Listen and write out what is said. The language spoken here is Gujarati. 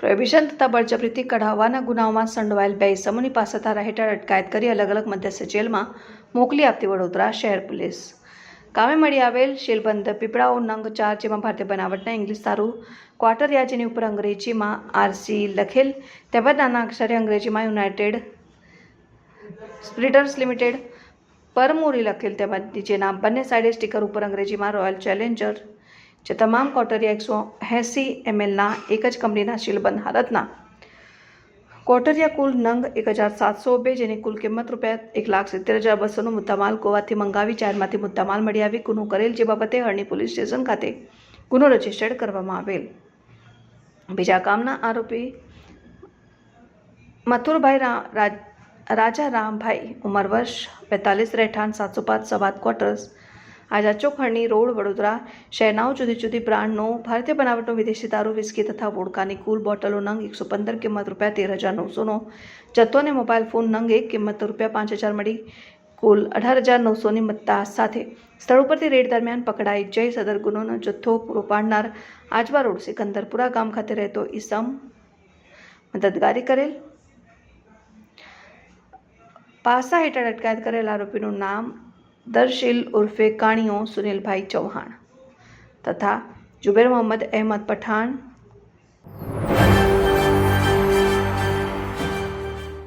પ્રોહિબિશન તથા બળજબરીથી કઢાવવાના ગુનાઓમાં સંડોવાયેલ 2 ઇસમોની પાસે ધારા હેઠળ અટકાયત કરી અલગ અલગ મધ્યસ્થ જેલમાં મોકલી આપતી વડોદરા શહેર પોલીસ. કામે મળી આવેલ શીલબંધ પીપળાઓ નંગ 4, જેમાં ભારતીય બનાવટના ઇંગ્લિશ તારું ક્વાર્ટરિયા, જેની ઉપર અંગ્રેજીમાં RC લખેલ તેમજ નાના અક્ષરે અંગ્રેજીમાં યુનાઇટેડ સ્પિરિટર્સ લિમિટેડ પરમુરી લખેલ તેમજ નીચેના બંને સાઇડે સ્ટીકર ઉપર અંગ્રેજીમાં રોયલ ચેલેન્જર, જે તમામ ક્વાર્ટરિયા 180 mlના એક જ કંપનીના શીલબંધ હાલતના ક્વાર્ટરિયા કુલ નંગ 1702, જેની કુલ કિંમત ₹1,70,200નો મુદ્દામાલ ગોવાથી મંગાવી જાહેરમાંથી મુદ્દામાલ મળી આવી ગુનો કરેલ, જે બાબતે હરણી પોલીસ સ્ટેશન ખાતે ગુનો રજીસ્ટર્ડ કરવામાં આવેલ. બીજા કામના આરોપી મથુરભાઈ રાજારામભાઈ, ઉંમર વર્ષ 42, રહેઠાણ 705 સવાદ ક્વાર્ટર્સ, આઝાદ ચોક, હરણી રોડ, વડોદરા શહેરનાઓ જુદી જુદી બ્રાન્ડનો ભારતીય બનાવટનો વિદેશી દારૂ, વિસ્કી તથા વોડકાની કુલ બોટલો નંગ 115, કિંમત ₹13,900નો જથ્થો અને મોબાઈલ ફોન નંગ 1, કિંમત ₹5,000 મળી કુલ 18,900ની મત્તા સાથે સ્થળ ઉપરથી રેડ દરમિયાન પકડાઈ જઈ સદર ગુનોનો જથ્થો પૂરો પાડનાર આજવા રોડ સિકંદરપુરા ગામ ખાતે રહેતો ઈસમ મદદગારી કરેલ. પાસા હેઠળ અટકાયત કરેલ આરોપીનું નામ દરશીલ ઉર્ફે કાણીઓ સુનિલભાઈ ચૌહાણ તથા જુબેર મોહમ્મદ અહેમદ પઠાણ